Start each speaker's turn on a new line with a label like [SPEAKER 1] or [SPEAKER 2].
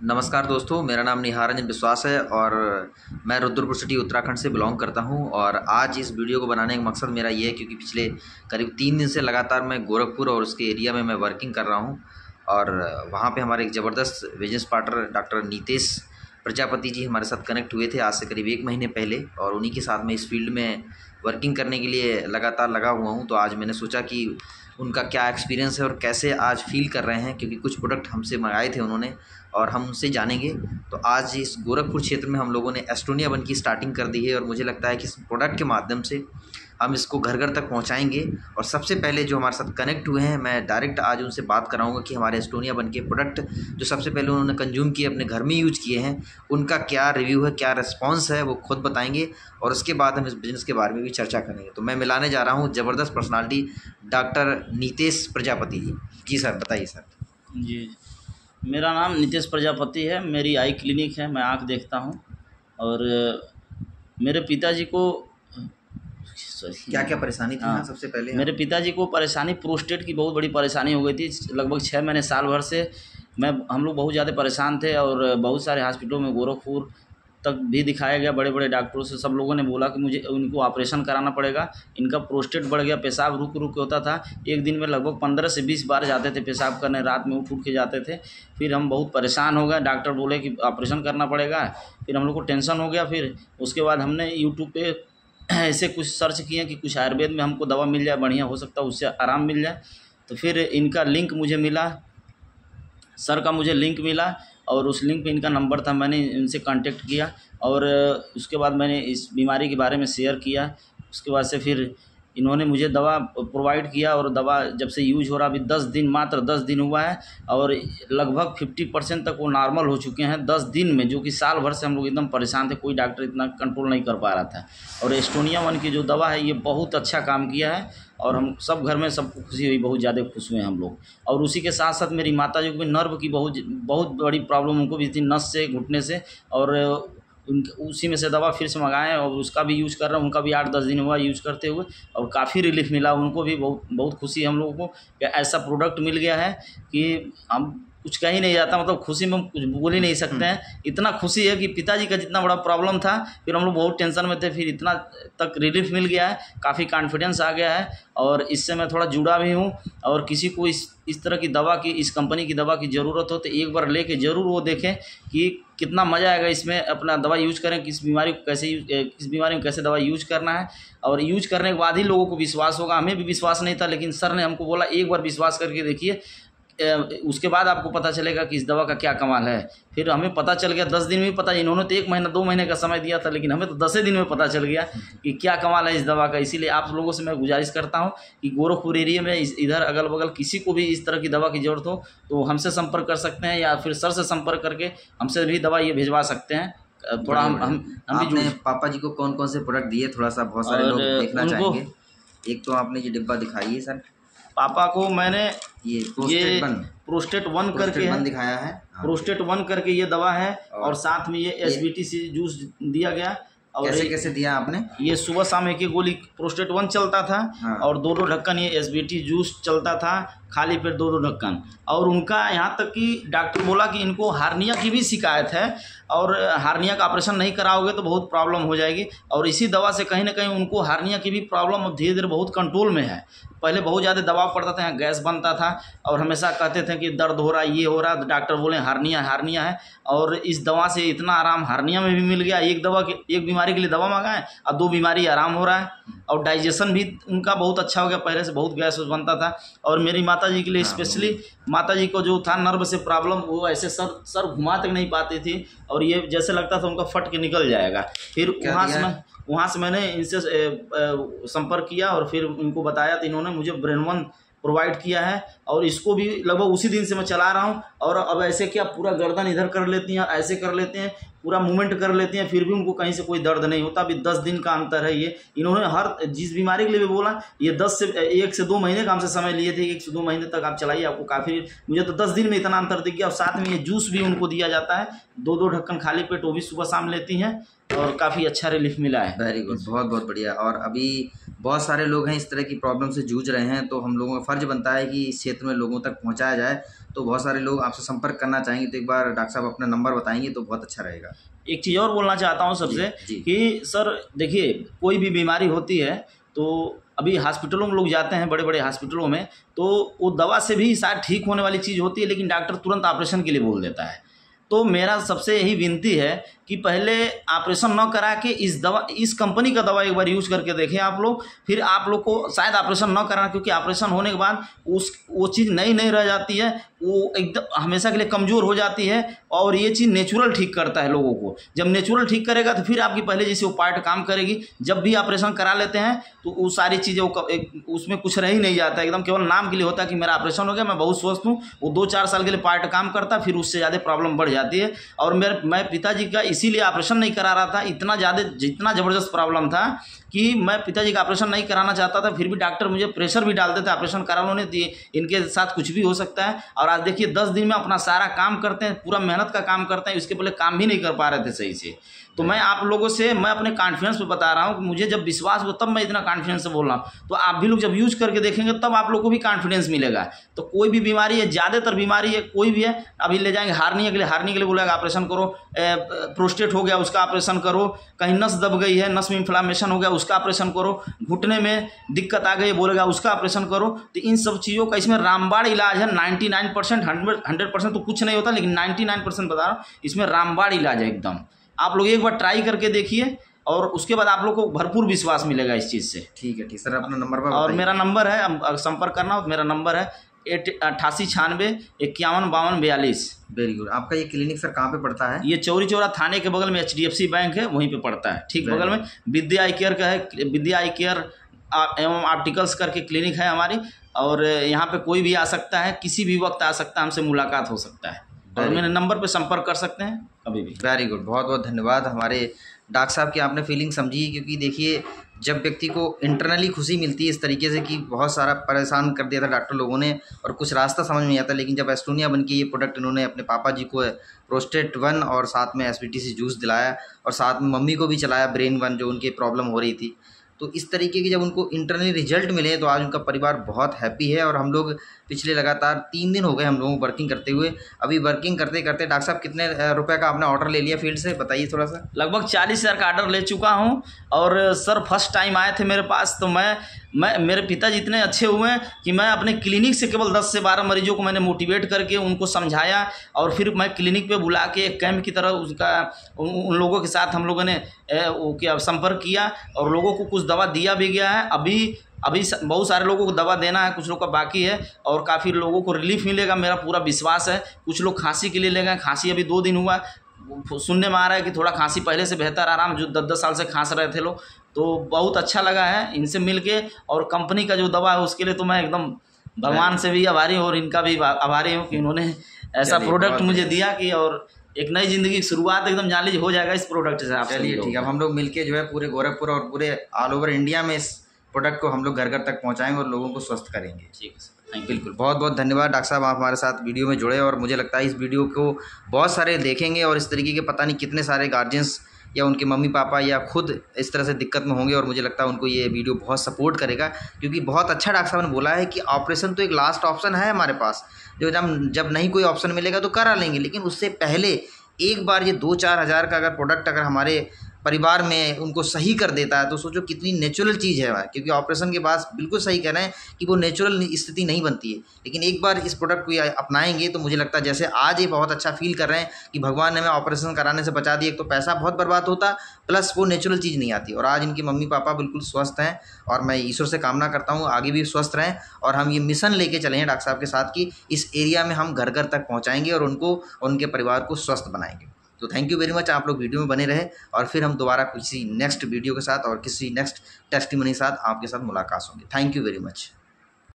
[SPEAKER 1] नमस्कार दोस्तों, मेरा नाम निहार रंजन विश्वास है और मैं रुद्रपुर सिटी उत्तराखंड से बिलोंग करता हूं। और आज इस वीडियो को बनाने का मकसद मेरा ये है क्योंकि पिछले करीब 3 दिन से लगातार मैं गोरखपुर और उसके एरिया में मैं वर्किंग कर रहा हूं। और वहां पे हमारे एक ज़बरदस्त business partner doctor Nitesh Prajapati ji हमारे साथ कनेक्ट हुए थे आज से करीब 1 महीने पहले, और उन्हीं के साथ मैं इस फील्ड में वर्किंग करने के लिए लगातार लगा हुआ हूँ। तो आज मैंने सोचा कि उनका क्या एक्सपीरियंस है और कैसे आज फील कर रहे हैं, क्योंकि कुछ प्रोडक्ट हमसे मंगाए थे उन्होंने और हम उनसे जानेंगे। तो आज इस गोरखपुर क्षेत्र में हम लोगों ने एस्टोनिया वन की स्टार्टिंग कर दी है और मुझे लगता है कि इस प्रोडक्ट के माध्यम से हम इसको घर घर तक पहुंचाएंगे। और सबसे पहले जो हमारे साथ कनेक्ट हुए हैं, मैं डायरेक्ट आज उनसे बात कराऊंगा कि हमारे एस्टोनिया वन के प्रोडक्ट जो सबसे पहले उन्होंने कंज्यूम किए, अपने घर में यूज किए हैं, उनका क्या रिव्यू है, क्या रिस्पॉन्स है, वो खुद बताएंगे। और उसके बाद हम इस बिज़नेस के बारे में भी चर्चा करेंगे। तो मैं मिलाने जा रहा हूँ ज़बरदस्त पर्सनालिटी डॉक्टर नीतेश प्रजापति जी। जी सर, बताइए सर।
[SPEAKER 2] जी, मेरा नाम नीतेश प्रजापति है। मेरी आई क्लिनिक है, मैं आँख देखता हूँ। और मेरे पिताजी को
[SPEAKER 1] क्या क्या परेशानी थी? हाँ, सबसे पहले
[SPEAKER 2] मेरे पिताजी को परेशानी, प्रोस्टेट की बहुत बड़ी परेशानी हो गई थी। लगभग 6 महीने साल भर से हम लोग बहुत ज़्यादा परेशान थे और बहुत सारे हॉस्पिटलों में गोरखपुर तक भी दिखाया गया, बड़े बड़े डॉक्टरों से। सब लोगों ने बोला कि मुझे उनको ऑपरेशन कराना पड़ेगा, इनका प्रोस्टेट बढ़ गया, पेशाब रुक रुक के होता था। एक दिन में लगभग 15 से 20 बार जाते थे पेशाब करने, रात में उठ के जाते थे। फिर हम बहुत परेशान हो गए, डॉक्टर बोले कि ऑपरेशन करना पड़ेगा। फिर हम लोग को टेंशन हो गया। फिर उसके बाद हमने यूट्यूब पे ऐसे कुछ सर्च किए कि कुछ आयुर्वेद में हमको दवा मिल जाए, बढ़िया हो सकता है, उससे आराम मिल जाए। तो फिर इनका लिंक मुझे मिला, सर का मुझे लिंक मिला और उस लिंक पे इनका नंबर था। मैंने इनसे कांटेक्ट किया और उसके बाद मैंने इस बीमारी के बारे में शेयर किया। उसके बाद से फिर इन्होंने मुझे दवा प्रोवाइड किया और दवा जब से यूज हो रहा, अभी 10 दिन, मात्र 10 दिन हुआ है और लगभग 50% तक वो नॉर्मल हो चुके हैं 10 दिन में। जो कि साल भर से हम लोग एकदम परेशान थे, कोई डॉक्टर इतना कंट्रोल नहीं कर पा रहा था। और एस्टोनिया वन की जो दवा है ये बहुत अच्छा काम किया है और हम सब घर में सबको खुशी हुई, बहुत ज़्यादा खुश हुए हम लोग। और उसी के साथ साथ मेरी माता जी को भी नर्व की बहुत बड़ी प्रॉब्लम उनको भी थी, नस से, घुटने से। और उसी में से दवा फिर से मंगाएं और उसका भी यूज़ कर रहे हैं। उनका भी 8-10 दिन हुआ यूज़ करते हुए और काफ़ी रिलीफ मिला। उनको भी बहुत खुशी है हम लोगों को कि ऐसा प्रोडक्ट मिल गया है कि हम कुछ कह ही नहीं जाता, मतलब खुशी में हम कुछ बोल ही नहीं सकते हैं। इतना खुशी है कि पिताजी का जितना बड़ा प्रॉब्लम था, फिर हम लोग बहुत टेंशन में थे, फिर इतना तक रिलीफ मिल गया है, काफ़ी कॉन्फिडेंस आ गया है। और इससे मैं थोड़ा जुड़ा भी हूँ। और किसी को इस तरह की दवा की, इस कंपनी की दवा की ज़रूरत हो तो एक बार लेके ज़रूर वो देखें कि कितना मज़ा आएगा इसमें। अपना दवा यूज करें, किस बीमारी में कैसे दवा यूज करना है। और यूज करने के बाद ही लोगों को विश्वास होगा। हमें भी विश्वास नहीं था, लेकिन सर ने हमको बोला एक बार विश्वास करके देखिए, उसके बाद आपको पता चलेगा कि इस दवा का क्या कमाल है। फिर हमें पता चल गया 10 दिन में पता। इन्होंने तो 1 महीना 2 महीने का समय दिया था, लेकिन हमें तो 10 दिन में पता चल गया कि क्या कमाल है इस दवा का। इसीलिए आप लोगों से मैं गुजारिश करता हूं कि गोरखपुर एरिया में इधर अगल बगल किसी को भी इस तरह की दवा की ज़रूरत हो तो हमसे संपर्क कर सकते हैं, या फिर सर से संपर्क करके हमसे भी दवा ये भिजवा सकते हैं। थोड़ा हम भी
[SPEAKER 1] पापा जी को कौन कौन से प्रोडक्ट दिए, थोड़ा सा बहुत सारे लोग देखना चाहेंगे। एक तो आपने ये डिब्बा दिखाई है सर,
[SPEAKER 2] पापा को मैंने
[SPEAKER 1] ये
[SPEAKER 2] प्रोस्टेट वन करके
[SPEAKER 1] दिखाया है।
[SPEAKER 2] प्रोस्टेट 1 करके ये दवा है और साथ में ये SBT जूस दिया गया। और
[SPEAKER 1] कैसे दिया आपने?
[SPEAKER 2] ये सुबह शाम एक गोली प्रोस्टेट 1 चलता था। हाँ। और 2 ढक्कन ये SBT जूस चलता था, खाली पेट 2 ढक्कन। और उनका यहाँ तक कि डॉक्टर बोला कि इनको हार्निया की भी शिकायत है और हार्निया का ऑपरेशन नहीं कराओगे तो बहुत प्रॉब्लम हो जाएगी। और इसी दवा से कहीं ना कहीं उनको हार्निया की भी प्रॉब्लम धीरे धीरे बहुत कंट्रोल में है। पहले बहुत ज़्यादा दबाव पड़ता था, यहाँ गैस बनता था और हमेशा कहते थे कि दर्द हो रहा है, ये हो रहा है, तो डॉक्टर बोले हार्निया है। और इस दवा से इतना आराम हार्निया में भी मिल गया। एक बीमारी के लिए दवा मंगाएं और 2 बीमारी आराम हो रहा है। और डाइजेशन भी उनका बहुत अच्छा हो गया, पहले से बहुत गैस बनता था। और मेरी माता जी के लिए स्पेशली, माता जी को जो था नर्व से प्रॉब्लम, वो ऐसे सर घुमा तक नहीं पाती थी और ये जैसे लगता था उनका फट के निकल जाएगा। फिर वहाँ से मैंने इनसे संपर्क किया और फिर उनको बताया तो इन्होंने मुझे ब्रेनवन प्रोवाइड किया है और इसको भी लगभग उसी दिन से मैं चला रहा हूँ। और अब ऐसे क्या पूरा गर्दन इधर कर लेती हैं, ऐसे कर लेते हैं, पूरा मूवमेंट कर लेती हैं, फिर भी उनको कहीं से कोई दर्द नहीं होता। अभी 10 दिन का अंतर है। ये इन्होंने हर जिस बीमारी के लिए भी बोला, ये 1 से 2 महीने का हमसे समय लिए थे। 1 से 2 महीने तक आप चलाइए, आपको काफ़ी, मुझे तो 10 दिन में इतना अंतर दिख गया। और साथ में ये जूस भी उनको दिया जाता है, 2 ढक्कन खाली पेट, वो भी सुबह शाम लेती हैं और काफ़ी अच्छा रिलीफ मिला है।
[SPEAKER 1] वेरी गुड, बहुत बहुत बढ़िया। और अभी बहुत सारे लोग हैं इस तरह की प्रॉब्लम से जूझ रहे हैं, तो हम लोगों का फ़र्ज़ बनता है कि इस क्षेत्र में लोगों तक पहुंचाया जाए। तो बहुत सारे लोग आपसे संपर्क करना चाहेंगे, तो एक बार डॉक्टर साहब अपना नंबर बताएंगे तो बहुत अच्छा रहेगा।
[SPEAKER 2] एक चीज़ और बोलना चाहता हूँ सबसे कि सर देखिए, कोई भी बीमारी होती है तो अभी हॉस्पिटलों में लोग जाते हैं, बड़े बड़े हॉस्पिटलों में, तो वो दवा से भी शायद ठीक होने वाली चीज़ होती है, लेकिन डॉक्टर तुरंत ऑपरेशन के लिए बोल देता है। तो मेरा सबसे यही विनती है कि पहले ऑपरेशन न करा के इस कंपनी का दवा एक बार यूज़ करके देखें आप लोग, फिर आप लोग को शायद ऑपरेशन न कराना, क्योंकि ऑपरेशन होने के बाद वो चीज़ नई रह जाती है, वो एकदम हमेशा के लिए कमज़ोर हो जाती है। और ये चीज़ नेचुरल ठीक करता है लोगों को। जब नेचुरल ठीक करेगा तो फिर आपकी पहले जैसे वो पार्ट काम करेगी। जब भी ऑपरेशन करा लेते हैं तो वो सारी चीज़ें उसमें कुछ रह ही नहीं जाता, एकदम केवल नाम के लिए होता है कि मेरा ऑपरेशन हो गया, मैं बहुत स्वस्थ हूँ। वो 2-4 साल के लिए पार्ट काम करता, फिर उससे ज़्यादा प्रॉब्लम बढ़ जाती है। और मैं पिताजी का इसीलिए ऑपरेशन नहीं करा रहा था, जितना ज़बरदस्त प्रॉब्लम था कि मैं पिताजी का ऑपरेशन नहीं कराना चाहता था, फिर भी डॉक्टर मुझे प्रेशर भी डालते थे ऑपरेशन करा लो, नहीं इनके साथ कुछ भी हो सकता है। और आज देखिए 10 दिन में अपना सारा काम करते हैं, पूरा मेहनत का काम करते हैं, इसके पहले काम भी नहीं कर पा रहे थे सही से। तो मैं आप लोगों से मैं अपने कॉन्फिडेंस पे बता रहा हूँ कि मुझे जब विश्वास हो तब मैं इतना कॉन्फिडेंस से बोल रहा हूँ। तो आप भी लोग जब यूज़ करके देखेंगे तब आप लोग को भी कॉन्फिडेंस मिलेगा। तो कोई भी बीमारी है, ज़्यादातर बीमारी है, कोई भी है, अभी ले जाएंगे हार्निया के लिए बोलेगा ऑपरेशन करो, प्रोस्टेट हो गया उसका ऑपरेशन करो, कहीं नस दब गई है, नस में इन्फ्लामेशन हो गया उसका ऑपरेशन करो, घुटने में दिक्कत आ गई बोलेगा उसका ऑपरेशन करो। तो इन सब चीज़ों का इसमें रामबाण इलाज है। 99%, 100% तो कुछ नहीं होता, लेकिन 99% बता रहा हूँ, इसमें रामबाण इलाज है एकदम। आप लोग एक बार ट्राई करके देखिए और उसके बाद आप लोग को भरपूर विश्वास मिलेगा इस चीज़ से।
[SPEAKER 1] ठीक सर, अपना नंबर पर
[SPEAKER 2] और मेरा नंबर है, संपर्क करना हो, मेरा नंबर है 8896 51 52 42।
[SPEAKER 1] Very good. आपका ये क्लिनिक सर कहाँ पे पड़ता है?
[SPEAKER 2] ये चौरी चौरा थाने के बगल में HDFC बैंक है, वहीं पे पड़ता है, ठीक बगल में। विद्या आई केयर का है, विद्या आई केयर एवं ऑप्टिकल्स करके क्लिनिक है हमारी। और यहाँ पे कोई भी आ सकता है, किसी भी वक्त आ सकता है, हमसे मुलाकात हो सकता है और मेरे नंबर पे संपर्क कर सकते हैं कभी भी।
[SPEAKER 1] वेरी गुड, बहुत बहुत धन्यवाद हमारे डॉक्टर साहब की, आपने फीलिंग समझी। क्योंकि देखिए, जब व्यक्ति को इंटरनली खुशी मिलती है इस तरीके से कि बहुत सारा परेशान कर दिया था डॉक्टर लोगों ने और कुछ रास्ता समझ में नहीं आता, लेकिन जब एस्टोनिया बन के ये प्रोडक्ट इन्होंने अपने पापा जी को प्रोस्टेट 1 और साथ में SBTC जूस दिलाया और साथ में मम्मी को भी चलाया ब्रेन 1 जो उनकी प्रॉब्लम हो रही थी, तो इस तरीके की जब उनको इंटरनली रिजल्ट मिले तो आज उनका परिवार बहुत हैप्पी है। और हम लोग पिछले लगातार 3 दिन हो गए हम लोगों को वर्किंग करते हुए। अभी वर्किंग करते करते डॉक्टर साहब कितने रुपए का आपने ऑर्डर ले लिया फील्ड से, बताइए थोड़ा सा।
[SPEAKER 2] लगभग 40,000 का ऑर्डर ले चुका हूं। और सर फर्स्ट टाइम आए थे मेरे पास, तो मेरे पिताजी इतने अच्छे हुए हैं कि मैं अपने क्लिनिक से केवल 10 से 12 मरीजों को मैंने मोटिवेट करके उनको समझाया और फिर मैं क्लिनिक पे बुला के एक कैंप की तरह उन लोगों के साथ हम लोगों ने संपर्क किया और लोगों को कुछ दवा दिया भी गया है। अभी बहुत सारे लोगों को दवा देना है, कुछ लोग का बाकी है और काफ़ी लोगों को रिलीफ मिलेगा, मेरा पूरा विश्वास है। कुछ लोग खांसी के लिए ले गए, खांसी अभी 2 दिन हुआ, सुनने में आ रहा है कि थोड़ा खांसी पहले से बेहतर आराम, जो 10-10 साल से खांस रहे थे लोग, तो बहुत अच्छा लगा है इनसे मिलके। और कंपनी का जो दवा है उसके लिए तो मैं एकदम भगवान से भी आभारी हूँ और इनका भी आभारी हूँ कि इन्होंने ऐसा प्रोडक्ट मुझे दिया कि और एक नई ज़िंदगी की शुरुआत एकदम जान लीजिए हो जाएगा इस प्रोडक्ट से। आप
[SPEAKER 1] चलिए ठीक है, अब हम लोग मिलके जो है पूरे गोरखपुर और पूरे ऑल ओवर इंडिया में इस प्रोडक्ट को हम लोग घर घर तक पहुंचाएंगे और लोगों को स्वस्थ करेंगे।
[SPEAKER 2] ठीक है सर, थैंक यू।
[SPEAKER 1] बिल्कुल, बहुत बहुत धन्यवाद डॉक्टर साहब, आप हमारे साथ वीडियो में जुड़े और मुझे लगता है इस वीडियो को बहुत सारे देखेंगे और इस तरीके के पता नहीं कितने सारे गार्जियंस या उनके मम्मी पापा या खुद इस तरह से दिक्कत में होंगे और मुझे लगता है उनको ये वीडियो बहुत सपोर्ट करेगा। क्योंकि बहुत अच्छा डॉक्टर साहब ने बोला है कि ऑपरेशन तो एक लास्ट ऑप्शन है हमारे पास, जो जब नहीं कोई ऑप्शन मिलेगा तो करा लेंगे, लेकिन उससे पहले एक बार ये 2-4 हज़ार का अगर प्रोडक्ट अगर हमारे परिवार में उनको सही कर देता है तो सोचो कितनी नेचुरल चीज़ है। क्योंकि ऑपरेशन के बाद बिल्कुल सही कह रहे हैं कि वो नेचुरल स्थिति नहीं बनती है, लेकिन एक बार इस प्रोडक्ट को अपनाएंगे तो मुझे लगता है जैसे आज ये बहुत अच्छा फील कर रहे हैं कि भगवान ने हमें ऑपरेशन कराने से बचा दिया। एक तो पैसा बहुत बर्बाद होता, प्लस वो नेचुरल चीज़ नहीं आती। और आज इनके मम्मी पापा बिल्कुल स्वस्थ हैं और मैं ईश्वर से कामना करता हूँ आगे भी स्वस्थ रहें और हम ये मिशन लेके चले हैं डॉक्टर साहब के साथ कि इस एरिया में हम घर घर तक पहुँचाएँगे और उनको और उनके परिवार को स्वस्थ बनाएंगे। तो थैंक यू वेरी मच, आप लोग वीडियो में बने रहे और फिर हम दोबारा किसी नेक्स्ट वीडियो के साथ और किसी नेक्स्ट टेस्टिमनी के साथ आपके साथ मुलाकात होंगे। Thank you very much.